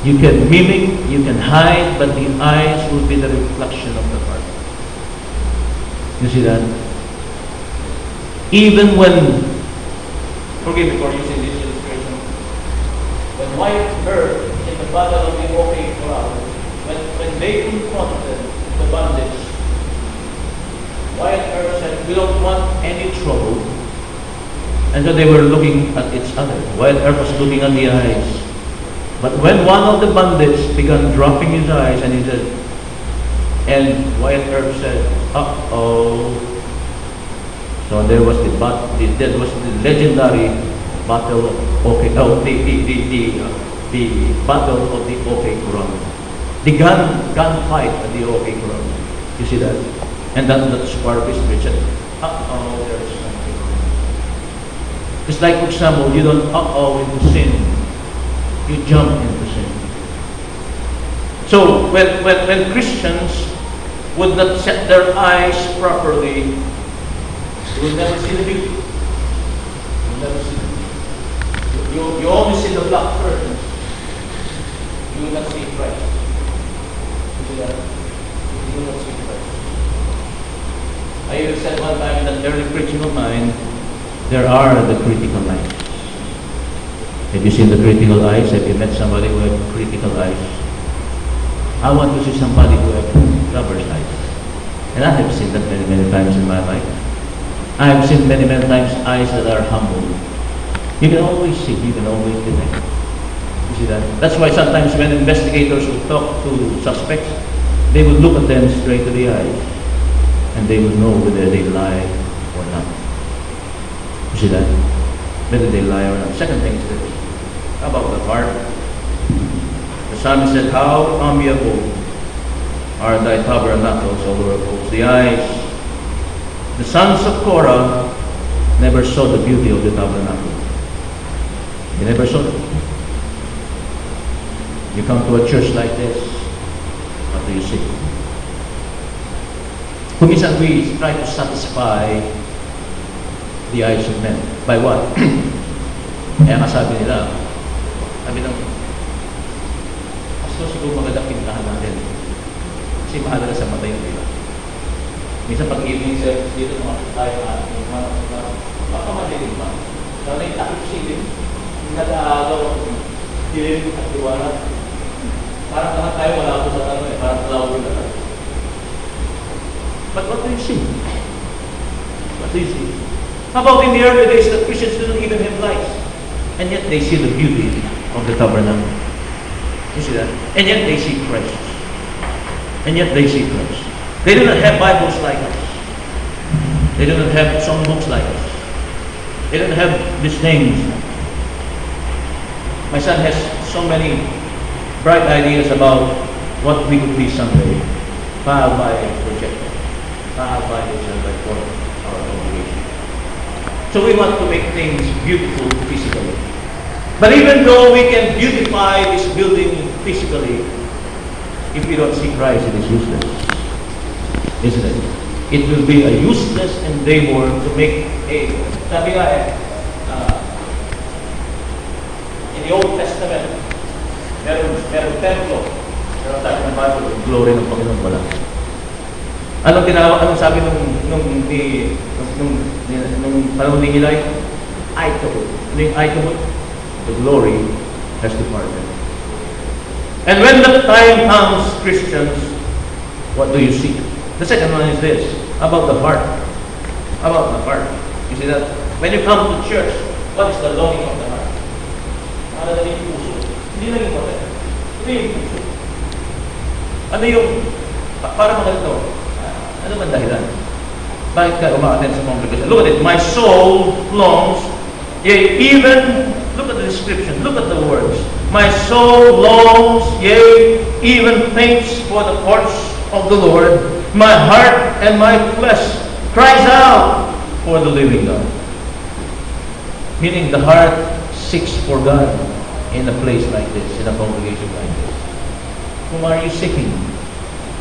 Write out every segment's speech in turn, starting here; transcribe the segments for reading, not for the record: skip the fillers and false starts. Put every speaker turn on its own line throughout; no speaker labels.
You can mimic, you can hide, but the eyes will be the reflection of the heart. You see that? Even when, forgive me for using this illustration, when white earth in the battle of the OK crowd, when they confronted the bandits, white earth said, we don't want any trouble. And so they were looking at each other. White earth was looking at the eyes. But when one of the bandits began dropping his eyes, and he said, and White Earth said, uh-oh. So there was the legendary battle of the battle of the OK ground. The gun fight at the OK ground. You see that? And that's part of history. Said, uh-oh, there is something. It's like, for example, you don't uh-oh into sin. You jump into sin. So when Christians would not set their eyes properly, you will never see the beauty. You will never see the beauty. You only see the black curtains. You will not see Christ. You see that? You will not see Christ. I even said one time in an early preaching of mine, there are the critical lines. Have you seen the critical eyes? Have you met somebody who has critical eyes? I want to see somebody who has lover's eyes. And I have seen that many, many times in my life. I have seen many, many times eyes that are humble. You can always see, you can always connect. You see that? That's why sometimes when investigators would talk to suspects, they would look at them straight to the eyes. And they would know whether they lie or not. You see that? Whether they lie or not. Second thing is this, about the heart. The psalmist said, how amiable are thy tabernacles, O Lord of hosts. The eyes, the sons of Korah never saw the beauty of the tabernacle. They never saw it. You come to a church like this, what do you see? Kuminsan we try to satisfy the eyes of men. By what? Kaya kasabi nila, sabi ng, Pastor, siguro maganda pintahan natin. Kasi mahalaga sa mata yun, diba? Minsan pag evening service dito, tayo natin, baka madilim pa. So, naitakip silip, nag-aagaw, dilim at liwanag. Parang lahat tayo wala po sa tanong eh, parang cloud yung lahat. But what do you see? What do you see? How about in the early days that Christians didn't even have lights? And yet they see the beauty of the tabernacle. You see that? And yet they see Christ. And yet they see Christ. They do not have Bibles like us. They do not have songbooks like us. They don't have these things. My son has so many bright ideas about what we could be someday. Filed by a projector. Filed by our congregation. So we want to make things beautiful physically. But even though we can beautify this building physically, if we don't see Christ, it is useless. Isn't it? It will be a useless endeavor to make a, sabi nga in the Old Testament, meron templo, meron tayo ng Bible, yung glory ng Panginoon wala. Anong sabi nung panahon ni Eli? Ichabod. Ano yung Ichabod? The glory has departed. And when the time comes, Christians, what do you see? The second one is this, about the heart. About the heart. You see that? When you come to church, what is the longing of the heart? Ano na yung puso? Hindi lang yung hotel. Ano yung puso? Ano yung, para mga ito, ano man dahilan? Bakit ka umaattend sa congregation? Look at it. My soul longs, yea, even, look at the description, look at the words. My soul longs, yea, even faints for the courts of the Lord. My heart and my flesh cries out for the living God. Meaning the heart seeks for God in a place like this, in a congregation like this. Whom are you seeking?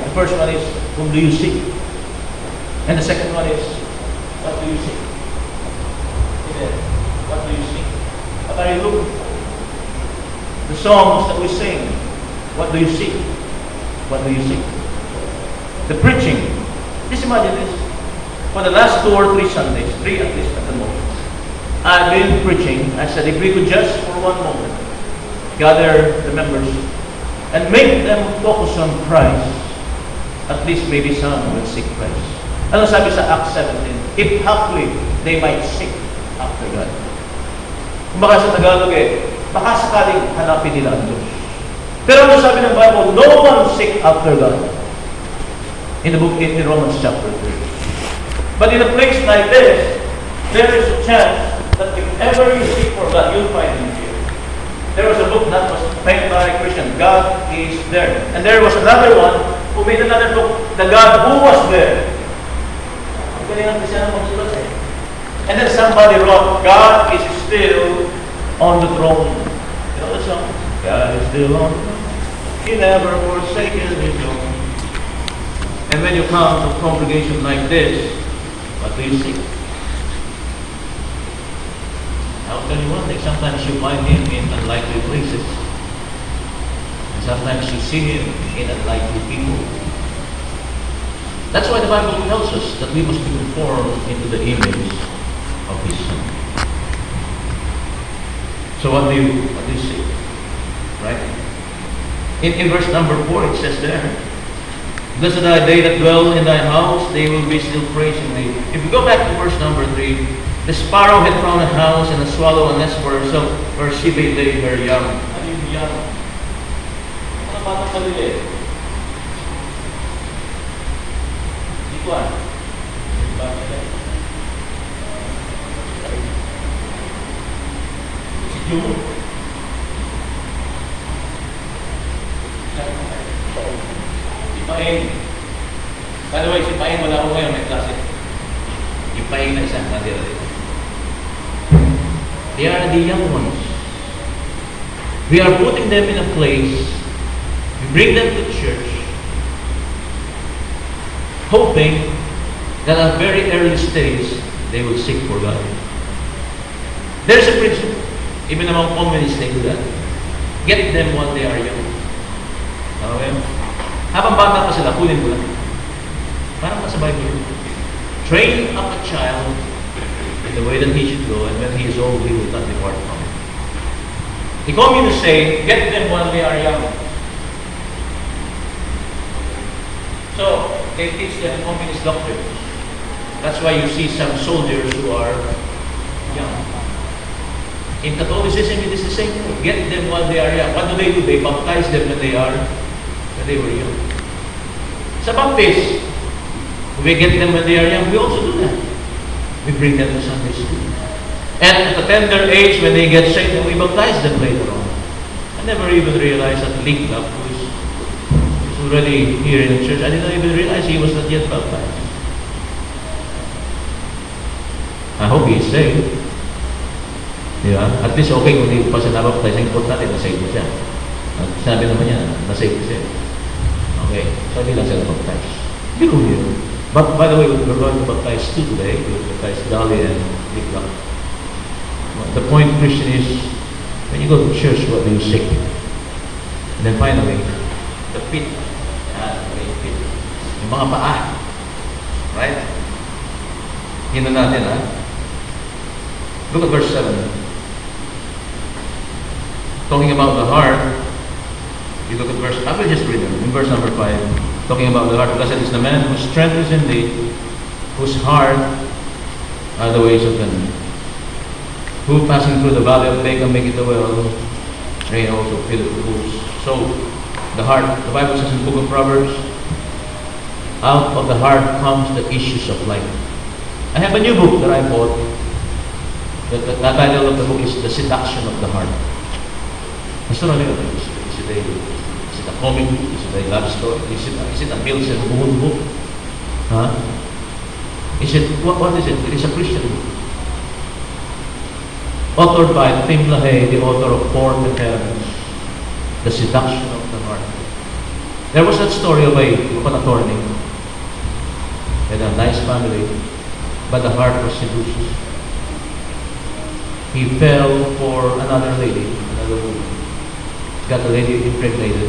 The first one is, whom do you seek? And the second one is, what do you seek? What do you seek? What are you looking for? The songs that we sing, What do you seek? What do you seek? The preaching. Just imagine this. For the last 2 or 3 Sundays, 3 at least at the moment, I've been preaching. I said, if we could just for one moment gather the members and make them focus on Christ, at least maybe some will seek Christ. Ano sabi sa Acts 17? If haply they might seek after God. Kung baka sa Tagalog baka sakaling hanapin nila ang Diyos. Pero ano sabi ng Bible? No one seek after God. In the book in Romans chapter 3. But in a place like this, there is a chance that if ever you seek for God, you'll find Him here. There was a book that was made by a Christian, God is there. And there was another one who made another book, The God Who Was There. Ang galing ang Christian ang magsulat And then somebody wrote, God is still on the throne. You know the song? God is still on the throne. He never forsaken His own. And when you come to a congregation like this, what do you see? I'll tell you one thing, sometimes you find Him in unlikely places. And sometimes you see Him in unlikely people. That's why the Bible tells us that we must be conformed into the image of His Son. So what do you see? Right? In verse number 4 it says there, blessed are they that dwell in thy house, they will be still praising thee. If you go back to verse number 3, the sparrow had found a house and the swallow a nest for herself, where she may lay her young. Ano yung young? Ano batang kalili? Ikuan. Si Jumo. Si Paeng. By the way, si Paeng wala ko ngayon, may klase. Yung Paeng na isa, natira dito. They are the young ones. We are putting them in a place, we bring them to church, hoping that at a very early stage, they will seek for God. There's a principle. Even among communists, they do that. Get them while they are young. Okay? Habang bata pa sila, kunin mo lang. Parang sa Bible. Train up a child in the way that he should go, and when he is old, he will not depart from it. The communists say, get them while they are young. So, they teach them communist doctrines. That's why you see some soldiers who are young. In Catholicism, it is the same thing. Get them while they are young. What do? They baptize them when they were young. Sa baptist, we get them when they are young. We also do that. We bring them to Sunday school. And at a tender age, when they get saved, we baptize them later on. I never even realized that Linklup, who is already here in the church, I didn't even realize he was not yet baptized. I hope he is saved. Diba? At least okay kung hindi pa siya nabaptize. Ang importante, na-save siya. At sabi naman niya, na-save siya. Okay, sabi lang siya na-baptize. Biro yun. But by the way, we're going to baptize two today. We'll baptize Dali and Linklup. The point, Christian, is when you go to church, what do you seek? And then finally, the feet. The feet. Yung mga paa. Right? Hino natin, ha? Look at verse 7. Talking about the heart, you look at verse, I will just read it. In verse number 5, talking about the heart. Blessed is the man whose strength is in thee, whose heart are the ways of God. Who passing through the valley of Baca make it a well, rain also filleth the pools. So, the heart, the Bible says in the book of Proverbs, out of the heart comes the issues of life. I have a new book that I bought. The title of the book is The Seduction of the Heart. Is it a comic book? Is it a love story? Is it a Mills and Boone book? Huh? Is it, what is it? It is a Christian book. Authored by Tim LaHaye, the author of Fourth and Heavens, The Seduction of the Heart. There was that story of an attorney and a nice family, but the heart was seduced. He fell for another lady, another woman. Got the lady impregnated.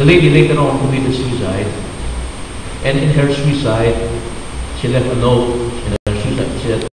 The lady later on committed suicide, and in her suicide, she left a note in her suicide. She said,